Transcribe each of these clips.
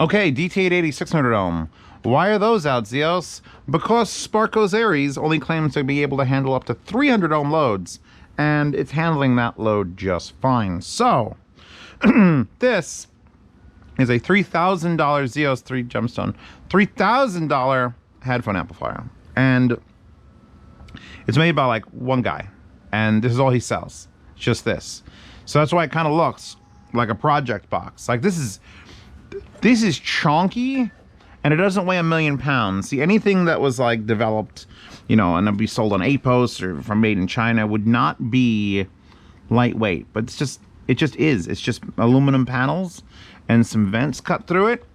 Okay, DT880 600 ohm. Why are those out, Zeos? Because Sparkos Aries only claims to be able to handle up to 300 ohm loads, and it's handling that load just fine. So, this is a $3,000 Zeos 3 Gemstone, $3,000 headphone amplifier. And it's made by like one guy, and this is all he sells. It's just this. So that's why it kind of looks like a project box. Like this is chonky, and it doesn't weigh 1,000,000 pounds. See, anything that was like developed, you know, and it'd be sold on APOS or from made in China would not be lightweight. But it just is. It's just aluminum panels and some vents cut through it,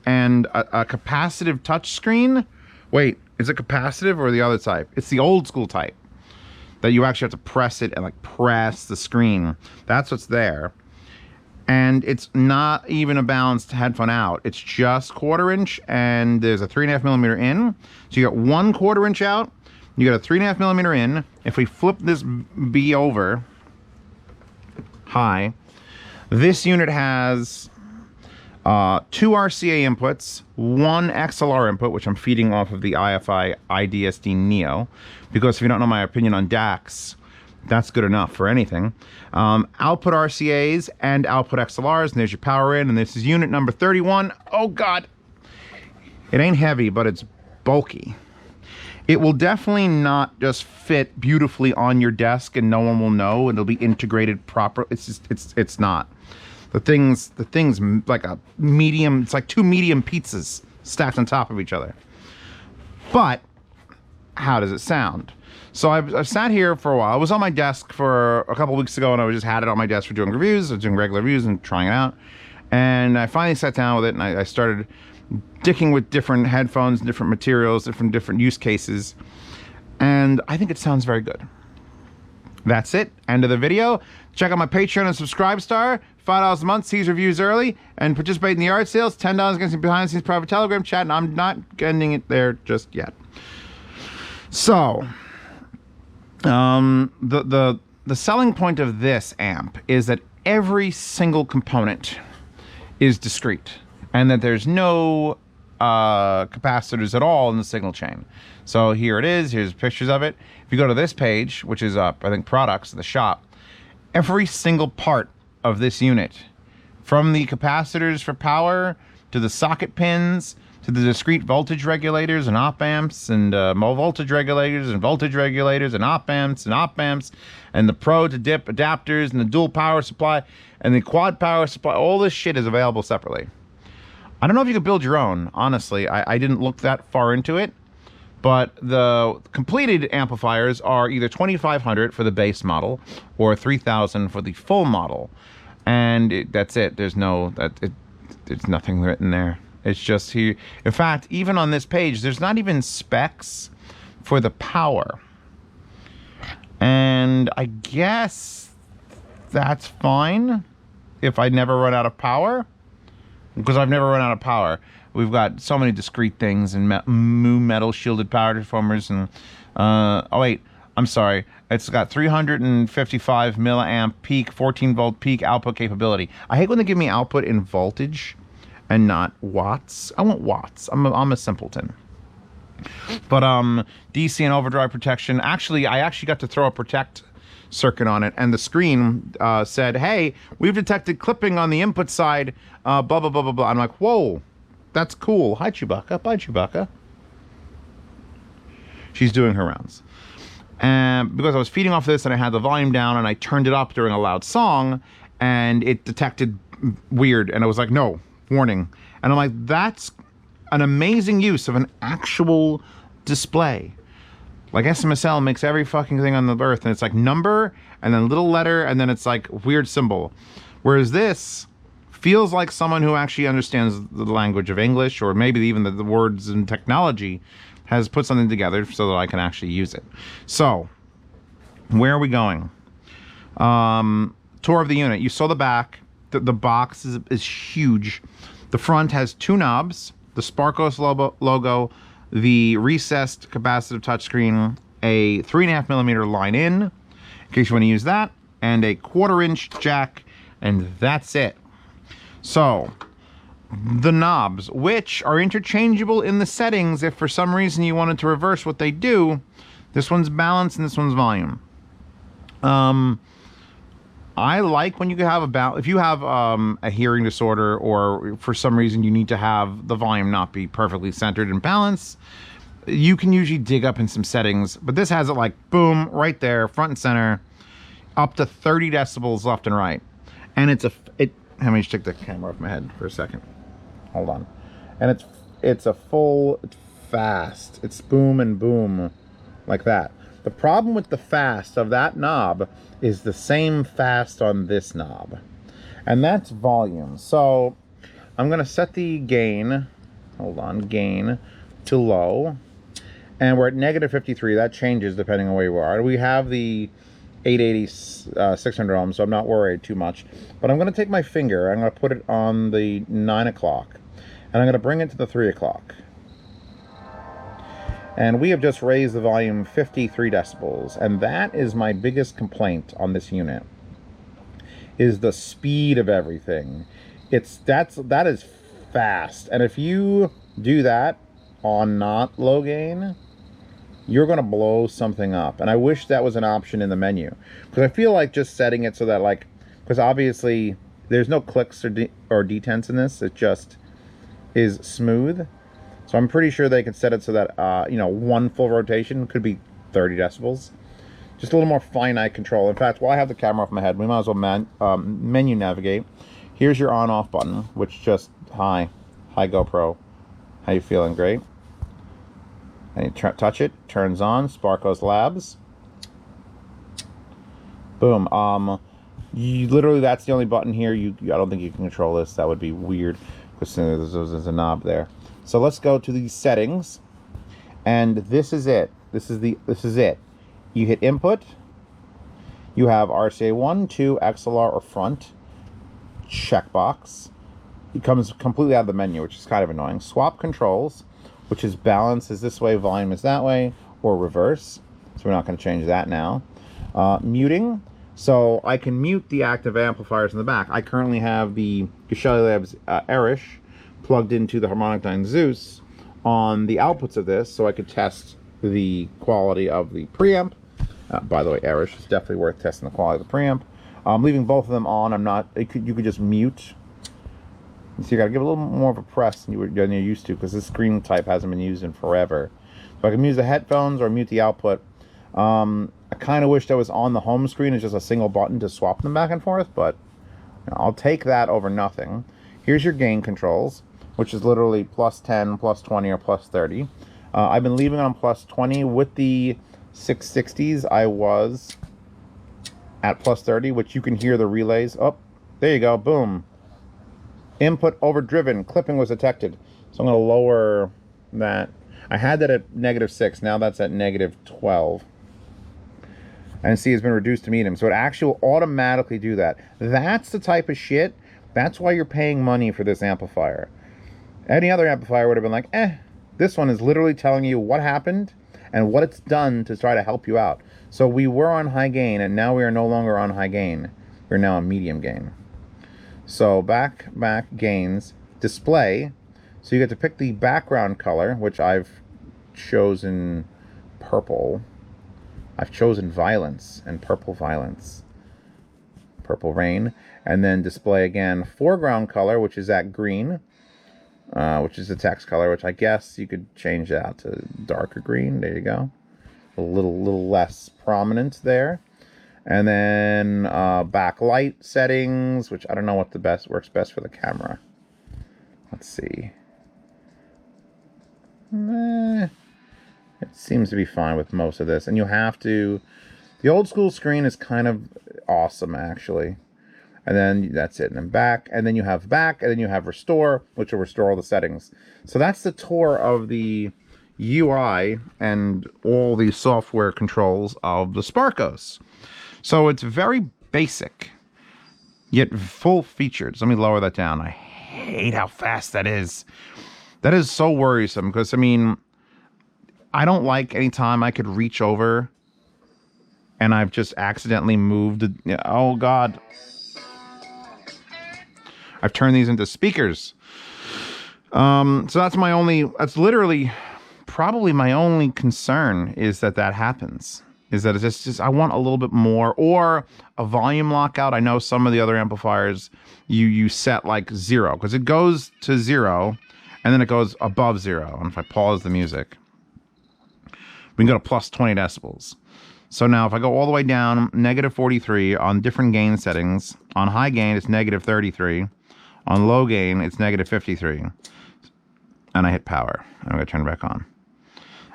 and a capacitive touch screen. Wait, is it capacitive or the other type? It's the old school type that you actually have to press it and like press the screen. That's what's there. And it's not even a balanced headphone out. It's just 1/4 inch, and there's a 3.5mm in. So you got 1/4 inch out, you got a 3.5mm in. If we flip this B over high, this unit has 2 RCA inputs, 1 XLR input, which I'm feeding off of the IFI IDSD Neo, because if you don't know my opinion on DACs, that's good enough for anything. Output RCAs and output XLRs, and there's your power in, and this is unit number 31. Oh God, it ain't heavy, but it's bulky. It will definitely not just fit beautifully on your desk and no one will know, and it'll be integrated properly. It's not. The thing's like a medium, it's like 2 medium pizzas stacked on top of each other. But how does it sound? So I've sat here for a while. I was on my desk for a couple weeks ago, and I just had it on my desk for doing reviews. I was doing regular reviews and trying it out. And I finally sat down with it, and I started dicking with different headphones, different materials, different use cases. And I think it sounds very good. That's it. End of the video. Check out my Patreon and Subscribe Star. $5 a month, sees reviews early, and participate in the yard sales. $10 against the behind the scenes private Telegram chat, and I'm not ending it there just yet. So, the selling point of this amp is that every single component is discrete, and that there's no capacitors at all in the signal chain. So here it is. Here's pictures of it. If you go to this page, which is I think products, the shop, every single part of this unit, from the capacitors for power to the socket pins to the discrete voltage regulators and op amps and voltage regulators and voltage regulators and op amps and the pro to dip adapters and the dual power supply and the quad power supply, all this shit is available separately. I don't know if you could build your own, honestly. I didn't look that far into it, but the completed amplifiers are either 2,500 for the base model or 3,000 for the full model. And that's it. There's nothing written there. It's just here. In fact, even on this page, there's not even specs for the power. And I guess that's fine if I never run out of power, because I've never run out of power. We've got so many discrete things and metal shielded power transformers and oh wait, I'm sorry. It's got 355 milliamp peak, 14 volt peak output capability. I hate when they give me output in voltage and not watts. I want watts. I'm a simpleton. But DC and overdrive protection. Actually, I got to throw a protect circuit on it, and the screen said, "Hey, we've detected clipping on the input side." Blah blah blah blah blah. I'm like, whoa, that's cool. Hi Chewbacca. Bye Chewbacca. She's doing her rounds. And because I was feeding off this and I had the volume down and I turned it up during a loud song, and it detected weird, and I was like, no, warning. And I'm like, that's an amazing use of an actual display. Like SMSL makes every fucking thing on the earth, and it's like number and then little letter and then it's like weird symbol. Whereas this feels like someone who actually understands the language of English, or maybe even the words and technology, has put something together so that I can actually use it. So, where are we going? Tour of the unit. You saw the back. The box is huge. The front has 2 knobs, the Sparkos logo, the recessed capacitive touchscreen, a 3.5mm line in case you want to use that, and a 1/4 inch jack, and that's it. So, the knobs, which are interchangeable in the settings. If for some reason you wanted to reverse what they do, this one's balance and this one's volume. I like when you have if you have a hearing disorder, or for some reason you need to have the volume not be perfectly centered and balanced, you can usually dig up in some settings, but this has it like boom, right there, front and center, up to 30 decibels left and right. And let me just take the camera off my head for a second. Hold on. And it's fast. It's boom and boom like that. The problem with the fast of that knob is the same fast on this knob. And that's volume. So I'm going to set the gain, gain to low. And we're at negative 53. That changes depending on where you are. We have the 880 600 ohms, so I'm not worried too much. But I'm going to take my finger, I'm going to put it on the 9 o'clock, and I'm going to bring it to the 3 o'clock. And we have just raised the volume 53 decibels, and that is my biggest complaint on this unit, is the speed of everything. That is fast, and if you do that on not low gain, you're going to blow something up. And I wish that was an option in the menu, because I feel like just setting it so that, like, because obviously there's no clicks or detents in this, it just is smooth. So I'm pretty sure they can set it so that you know, one full rotation could be 30 decibels. Just a little more finite control. In fact, while I have the camera off my head, we might as well menu navigate. Here's your on-off button, which just hi GoPro. How you feeling? Great. And you touch it, turns on, Sparkos Labs. Boom. You literally, that's the only button here. I don't think you can control this. That would be weird, because there's a knob there. So let's go to the settings, and this is it. This is it. You hit input. You have RCA 1, 2, XLR or front. Checkbox. It comes completely out of the menu, which is kind of annoying. Swap controls, which is balance is this way, volume is that way, or reverse. So we're not going to change that now. Muting. So I can mute the active amplifiers in the back. I currently have the Sparkos Labs Aries plugged into the Harmonic 9 Zeus on the outputs of this, so I could test the quality of the preamp. By the way, Aries is definitely worth testing the quality of the preamp. I'm leaving both of them on. You could just mute. So you got to give a little more of a press than you're used to, because this screen type hasn't been used in forever. So I can use the headphones or mute the output. I kind of wish that was on the home screen as just a single button to swap them back and forth, but you know, I'll take that over nothing. Here's your gain controls, which is literally plus 10, plus 20, or plus 30. I've been leaving it on plus 20. With the 660s, I was at plus 30, which you can hear the relays. Oh, there you go, boom. Input overdriven, clipping was detected. So I'm going to lower that. I had that at -6, now that's at -12. And see, it's been reduced to medium. So it actually will automatically do that. That's the type of shit. That's why you're paying money for this amplifier. Any other amplifier would have been like, This one is literally telling you what happened and what it's done to try to help you out. So we were on high gain, and now we are no longer on high gain. We're now on medium gain. So back gains, display. So you get to pick the background color, which I've chosen purple. I've chosen violence and purple violence. Purple rain. And then display again, foreground color, which is that green, which is the text color, which I guess you could change that to darker green. There you go. A little less prominent there. And then backlight settings, which I don't know what works best for the camera. Let's see. It seems to be fine with most of this. And you have to... The old school screen is kind of awesome, actually. And then that's it. And then back. And then you have back. And then you have restore, which will restore all the settings. So that's the tour of the UI and all the software controls of the Sparkos. So it's very basic, yet full featured. So let me lower that down. I hate how fast that is. That is so worrisome, because, I mean, I don't like any time I could reach over and I've just accidentally moved. Oh, God. I've turned these into speakers. So that's literally probably my only concern is that happens. Is that it's just I want a little bit more, or a volume lockout. I know some of the other amplifiers you set like 0, because it goes to 0 and then it goes above 0. And if I pause the music, we can go to plus 20 decibels. So now if I go all the way down, negative 43 on different gain settings. On high gain, it's negative 33. On low gain, it's negative 53. And I hit power. I'm going to turn it back on.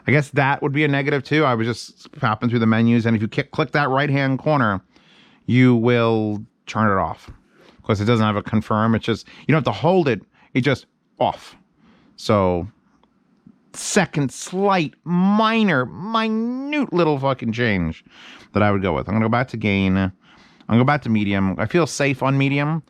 I guess that would be a negative too. I was just popping through the menus, and if you click that right-hand corner, you will turn it off. Because it doesn't have a confirm. It's just, you don't have to hold it. It's just off. So, second slight, minute little fucking change that I would go with. I'm going to go back to gain. I'm going to go back to medium. I feel safe on medium.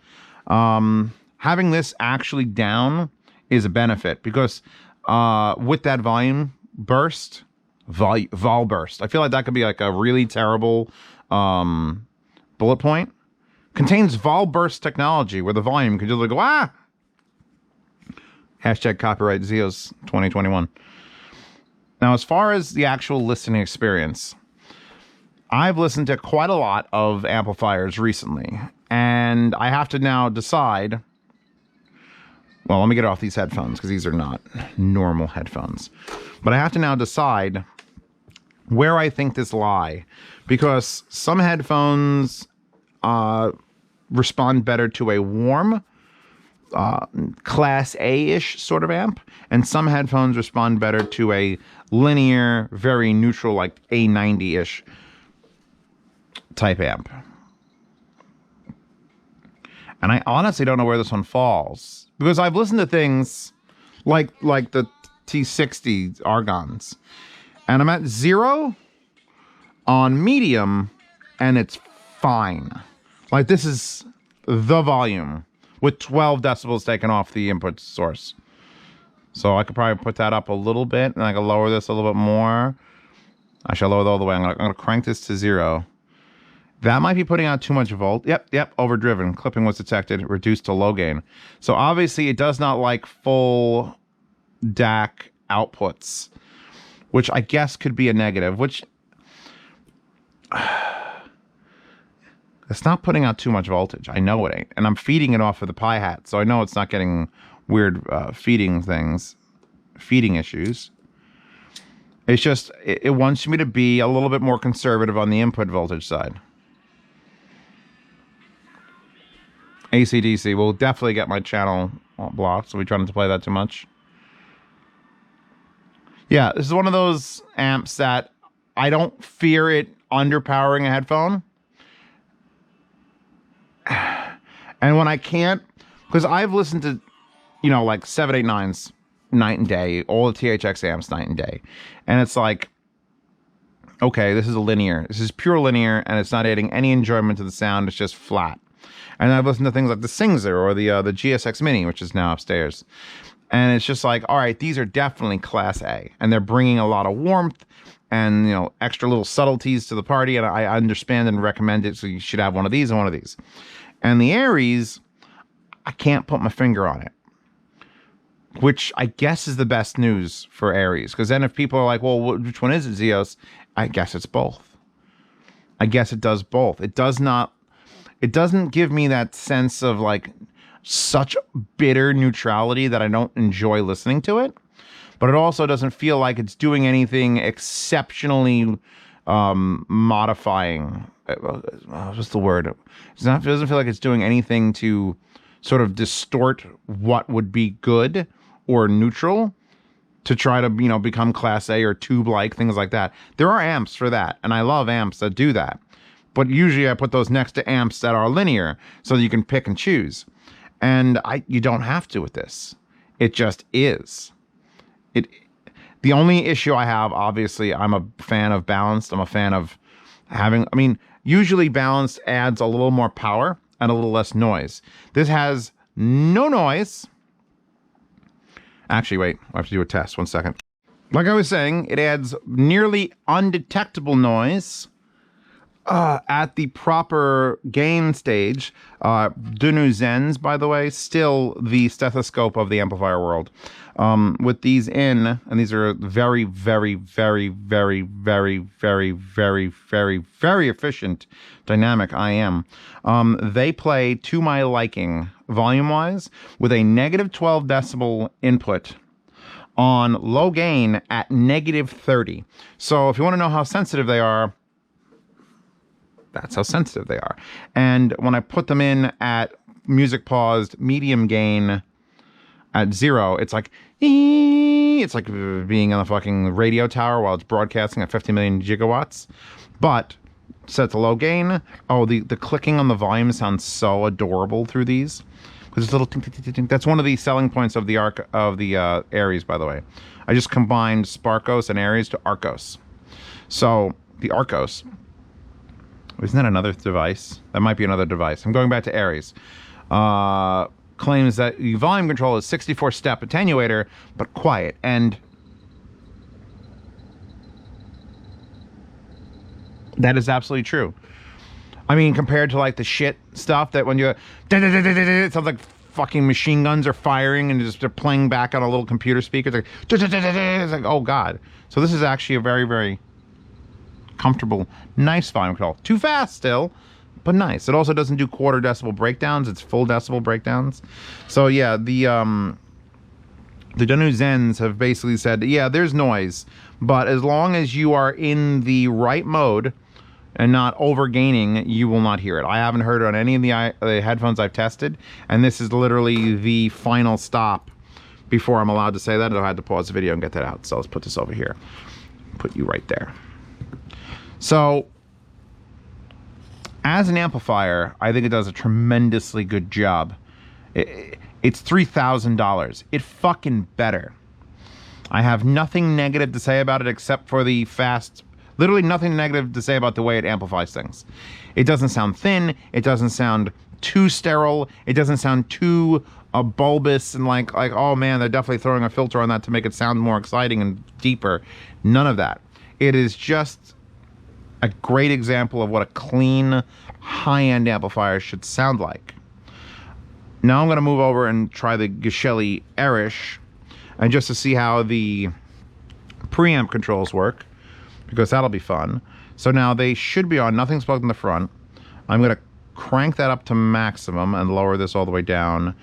Having this actually down is a benefit, because with that volume burst, vol burst, I feel like that could be like a really terrible bullet point. Contains vol burst technology where the volume can just like go, ah! Hashtag copyright Zeos 2021. Now, as far as the actual listening experience, I've listened to quite a lot of amplifiers recently, and I have to now decide. Well, let me get off these headphones, because these are not normal headphones. But I have to now decide where I think this lie. Because some headphones respond better to a warm, Class A-ish sort of amp. And some headphones respond better to a linear, very neutral, like A90-ish type amp. And I honestly don't know where this one falls. Because I've listened to things like the T60 Argons, and I'm at 0 on medium, and it's fine. Like, this is the volume with 12 decibels taken off the input source. So I could probably put that up a little bit, and I can lower this a little bit more. I shall lower it all the way. I'm going to crank this to 0. That might be putting out too much volt. Yep, overdriven. Clipping was detected, reduced to low gain. So obviously it does not like full DAC outputs, which I guess could be a negative, which it's not putting out too much voltage. I know it ain't. And I'm feeding it off of the pi hat, so I know it's not getting weird feeding issues. It's just, it wants me to be a little bit more conservative on the input voltage side. AC/DC will definitely get my channel blocked, so we try not to play that too much. Yeah, this is one of those amps that I don't fear it underpowering a headphone. And when I can't, because I've listened to, like 789s night and day, all the THX amps night and day. And it's like, okay, this is pure linear, and it's not adding any enjoyment to the sound. It's just flat. And I've listened to things like the Singzer or the GSX Mini, which is now upstairs. And it's just like, all right, these are definitely Class A. And they're bringing a lot of warmth and, extra little subtleties to the party. And I understand and recommend it. So you should have one of these and one of these. And the Aries, I can't put my finger on it. Which I guess is the best news for Aries. Because then if people are like, well, which one is it, Zeos? I guess it's both. I guess it does both. It doesn't give me that sense of like such bitter neutrality that I don't enjoy listening to it. But it also doesn't feel like it's doing anything exceptionally modifying. What's the word? It doesn't feel like it's doing anything to sort of distort what would be good or neutral to try to, become Class A or tube-like, things like that. There are amps for that, and I love amps that do that. But usually I put those next to amps that are linear so that you can pick and choose. And you don't have to with this. It just is. The only issue I have, obviously, I'm a fan of balanced. I'm a fan of usually balanced adds a little more power and a little less noise. This has no noise. Actually, wait, I have to do a test. 1 second. Like I was saying, it adds nearly undetectable noise. at the proper gain stage, Dunu Zens, by the way, still the stethoscope of the amplifier world. With these in, and these are very, very, very, very, very, very, very, very, very efficient dynamic IM. They play to my liking, volume-wise, with a negative 12 decibel input on low gain at negative 30. So if you want to know how sensitive they are, that's how sensitive they are. And when I put them in at music paused, medium gain at 0, it's like being on a fucking radio tower while it's broadcasting at 50 million gigawatts. But set to low gain. Oh, the clicking on the volume sounds so adorable through these. Because it's a little tink, tink, tink, tink. That's one of the selling points of the Aries, by the way. I just combined Sparkos and Aries to Arcos. So the Arcos, isn't that another device? That might be another device. I'm going back to Aries. Claims that the volume control is 64-step attenuator, but quiet. And that is absolutely true. I mean, compared to like the shit stuff that when you, it sounds like fucking machine guns are firing and they're playing back on a little computer speaker. It's like, oh God. So this is actually a very, very comfortable, nice volume control. Too fast still, but nice. It also doesn't do quarter decibel breakdowns. It's full decibel breakdowns. So yeah, the Danu Zens have basically said, yeah, there's noise, but as long as you are in the right mode and not over gaining, you will not hear it. I haven't heard it on any of the headphones I've tested, and this is literally the final stop before I'm allowed to say that. I had to pause the video and get that out. So let's put this over here. Put you right there. So, as an amplifier, I think it does a tremendously good job. It's $3,000. It fucking better. I have nothing negative to say about it except for the fast. Literally nothing negative to say about the way it amplifies things. It doesn't sound thin. It doesn't sound too sterile. It doesn't sound too bulbous and like, oh man, they're definitely throwing a filter on that to make it sound more exciting and deeper. None of that. It is just a great example of what a clean, high-end amplifier should sound like. Now I'm going to move over and try the Geshelli Aries, and just to see how the preamp controls work, because that'll be fun. So now they should be on. Nothing's plugged in the front. I'm going to crank that up to maximum and lower this all the way down.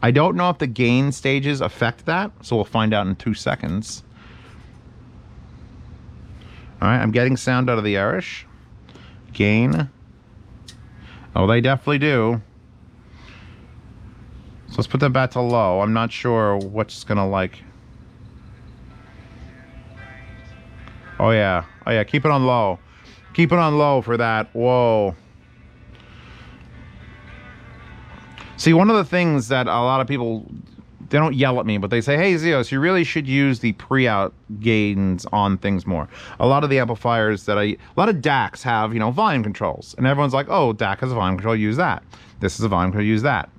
I don't know if the gain stages affect that, so we'll find out in 2 seconds. All right, I'm getting sound out of the Aries. Gain. Oh, they definitely do. So let's put that back to low. I'm not sure what's gonna like. Oh yeah, keep it on low. Keep it on low for that. Whoa. See, one of the things that a lot of people, they don't yell at me, but they say, hey, Zeos, you really should use the pre-out gains on things more. A lot of the amplifiers that a lot of DACs have, volume controls. And everyone's like, oh, DAC has a volume control, use that. This is a volume control, use that.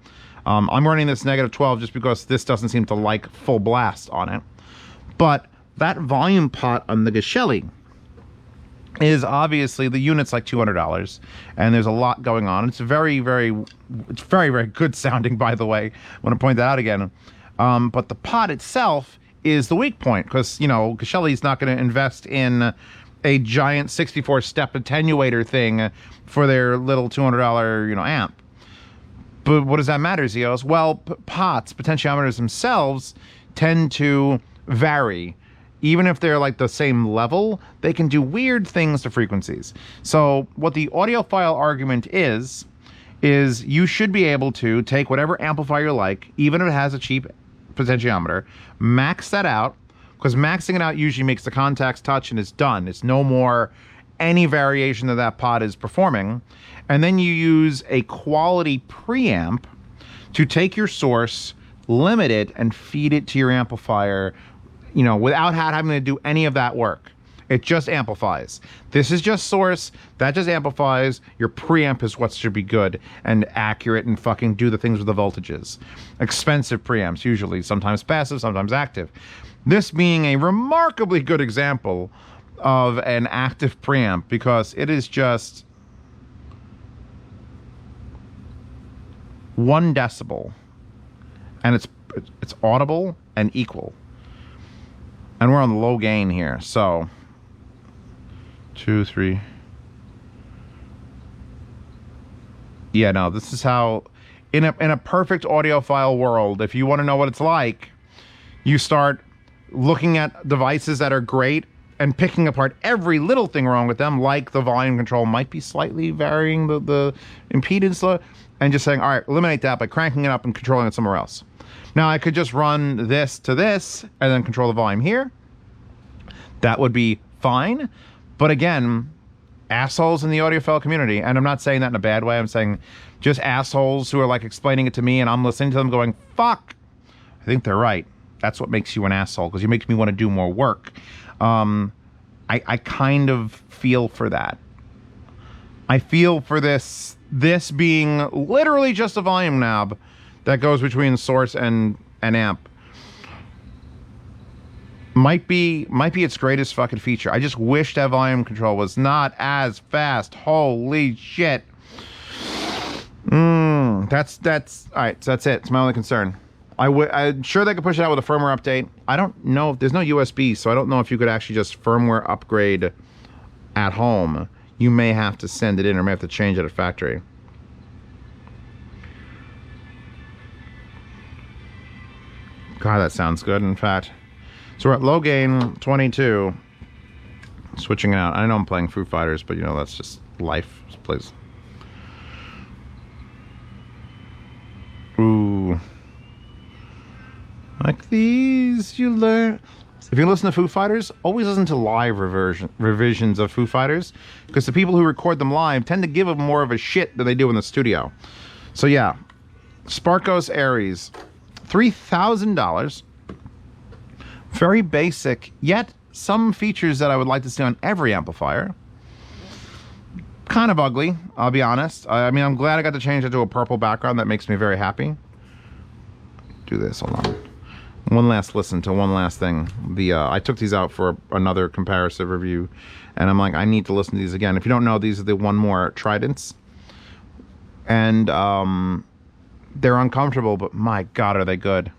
I'm running this negative 12 just because this doesn't seem to like full blast on it. But that volume pot on the Geshelli is obviously, the unit's like $200, and there's a lot going on. It's very, very good sounding, by the way. I want to point that out again. But the pot itself is the weak point, because, Geshelli's not going to invest in a giant 64-step attenuator thing for their little $200, amp. But what does that matter, Zeos? Well, pots, potentiometers themselves, tend to vary. Even if they're like the same level, they can do weird things to frequencies. So what the audiophile argument is you should be able to take whatever amplifier you like, even if it has a cheap potentiometer, max that out, because maxing it out usually makes the contacts touch and it's done. It's no more any variation that that pot is performing. And then you use a quality preamp to take your source, limit it, and feed it to your amplifier, without having to do any of that work. It just amplifies. This is just source, that just amplifies. Your preamp is what should be good and accurate and fucking do the things with the voltages. Expensive preamps, usually, sometimes passive, sometimes active. This being a remarkably good example of an active preamp, because it is just 1 decibel, and it's audible and equal. And we're on the low gain here, so 2, 3. Yeah, no, this is how in a perfect audiophile world, if you want to know what it's like, you start looking at devices that are great and picking apart every little thing wrong with them, like the volume control might be slightly varying the impedance, and just saying, all right, eliminate that by cranking it up and controlling it somewhere else. Now, I could just run this to this and then control the volume here. That would be fine. But again, assholes in the audiophile community, and I'm not saying that in a bad way, I'm saying just assholes who are like explaining it to me and I'm listening to them going, fuck, I think they're right. That's what makes you an asshole, because you make me want to do more work. I kind of feel for that. I feel for this being literally just a volume knob that goes between source and amp. Might be its greatest fucking feature. I just wish that volume control was not as fast. Holy shit. That's all right. So that's it. It's my only concern. I'm sure they could push it out with a firmware update. I don't know. There's no USB, so I don't know if you could actually just firmware upgrade at home. You may have to send it in, or may have to change it at factory. God, that sounds good, in fact. So we're at low gain 22. Switching it out. I know I'm playing Foo Fighters, but you know, that's just life. Please. Ooh. Like these, you learn. If you listen to Foo Fighters, always listen to live revisions of Foo Fighters, because the people who record them live tend to give them more of a shit than they do in the studio. So yeah, Sparkos Aries, $3,000. Very basic, yet some features that I would like to see on every amplifier. Kind of ugly, I'll be honest. I mean, I'm glad I got to change it to a purple background. That makes me very happy. Do this, hold on. One last listen to one last thing. I took these out for another comparative review, and I'm like, I need to listen to these again. If you don't know, these are the One More Tridents. And they're uncomfortable, but my God, are they good.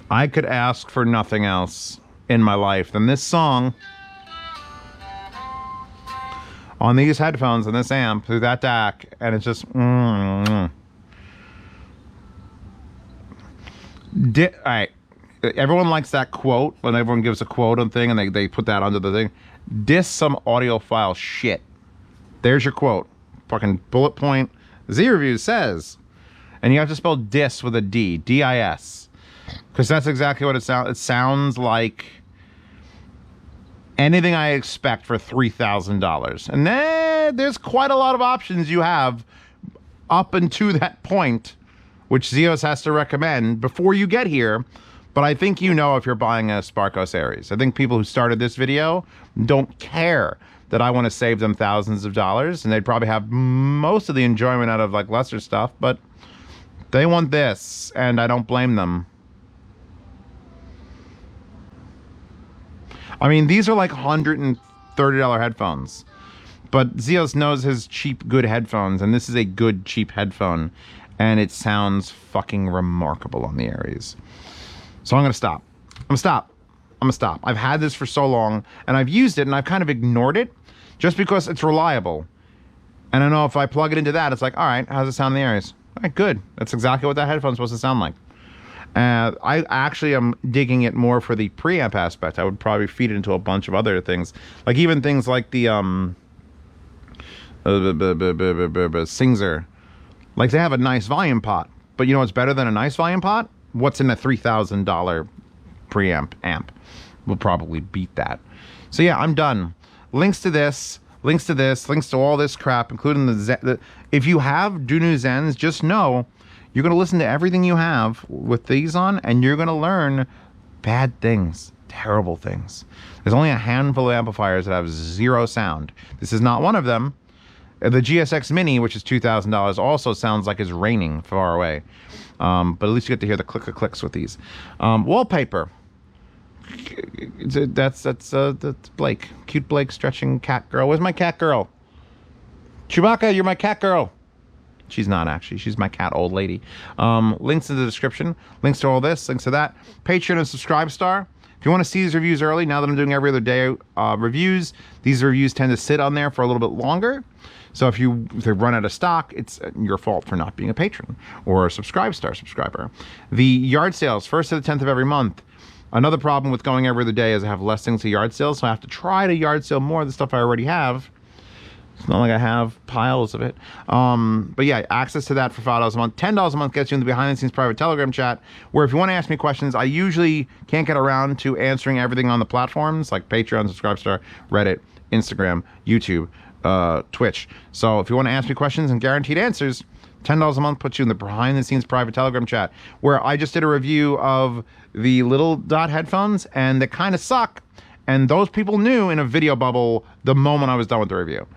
I could ask for nothing else in my life than this song on these headphones and this amp through that DAC, and it's just all right. Everyone likes that quote when everyone gives a quote on thing and they put that under the thing. Diss some audiophile shit. There's your quote. Fucking bullet point. Z Review says, and you have to spell diss with a D, D-I-S, because that's exactly what it sounds. It sounds like anything I expect for $3,000. And then there's quite a lot of options you have up and to that point, which Zeos has to recommend before you get here. But I think you know if you're buying a Sparkos Aries. I think people who started this video don't care that I want to save them thousands of dollars, and they'd probably have most of the enjoyment out of like lesser stuff, but they want this, and I don't blame them. I mean, these are like $130 headphones, but Zeos knows his cheap, good headphones, and this is a good, cheap headphone, and it sounds fucking remarkable on the Aries. So I'm going to stop. I'm going to stop. I've had this for so long, and I've used it, and I've kind of ignored it just because it's reliable. And I know if I plug it into that, it's like, all right, how's it sound in the Aries? All right, good. That's exactly what that headphone's supposed to sound like. I actually am digging it more for the preamp aspect. I would probably feed it into a bunch of other things, like even things like the Singzer. Like, they have a nice volume pot, but you know what's better than a nice volume pot? What's in a $3,000 preamp amp? Will probably beat that. So yeah, I'm done. Links to this, links to this, links to all this crap, including the if you have Dunu Zens, just know you're going to listen to everything you have with these on, and you're going to learn bad things, terrible things. There's only a handful of amplifiers that have zero sound. This is not one of them. The GSX Mini, which is $2,000, also sounds like it's raining far away. But at least you get to hear the click-a-clicks with these. Wallpaper. That's Blake. Cute Blake stretching cat girl. Where's my cat girl? Chewbacca, you're my cat girl. She's not actually. She's my cat old lady. Links in the description. Links to all this. Links to that. Patreon and Subscribe Star. If you want to see these reviews early, now that I'm doing every other day reviews, these reviews tend to sit on there for a little bit longer. So if they run out of stock, it's your fault for not being a patron or a Subscribe Star subscriber. The yard sales, 1st to the 10th of every month. Another problem with going every other day is I have less things to yard sale, so I have to try to yard sale more of the stuff I already have. It's not like I have piles of it. But yeah, access to that for $5 a month. $10 a month gets you in the behind-the-scenes private Telegram chat, where if you want to ask me questions, I usually can't get around to answering everything on the platforms, like Patreon, Subscribestar, Reddit, Instagram, YouTube, Twitch. So if you want to ask me questions and guaranteed answers, $10 a month puts you in the behind-the-scenes private Telegram chat, where I just did a review of the little dot headphones, and they kind of suck. And those people knew in a video bubble the moment I was done with the review.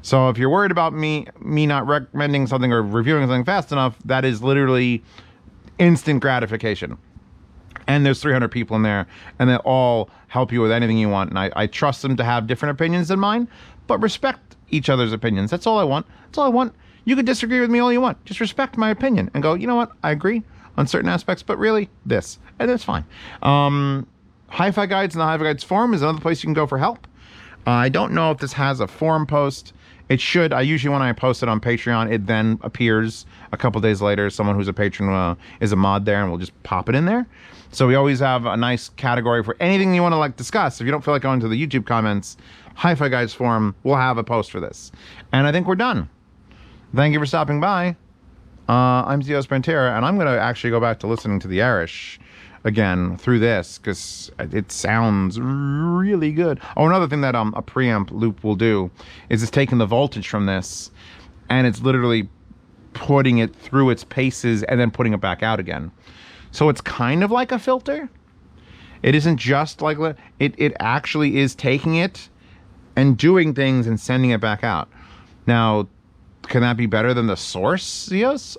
So if you're worried about me not recommending something or reviewing something fast enough, that is literally instant gratification. And there's 300 people in there, and they all help you with anything you want. And I trust them to have different opinions than mine, but respect each other's opinions. That's all I want. That's all I want. You can disagree with me all you want. Just respect my opinion and go, you know what? I agree on certain aspects, but really this. And that's fine. Hi-Fi Guides and the Hi-Fi Guides forum is another place you can go for help. I don't know if this has a forum post. It should. I usually, when I post it on Patreon, it then appears a couple days later. Someone who's a patron is a mod there, and we'll just pop it in there. So we always have a nice category for anything you want to discuss. If you don't feel like going to the YouTube comments, Hi-Fi Guides forum, we'll have a post for this. And I think we're done. Thank you for stopping by. I'm Zeos Pantera, and I'm going to actually go back to listening to the Irish again through this, because it sounds really good. Oh, another thing that a preamp loop will do is it's taking the voltage from this, and it's literally putting it through its paces and then putting it back out again. So it's kind of like a filter. It isn't just like it actually is taking it and doing things and sending it back out. Now, can that be better than the source, Zeos?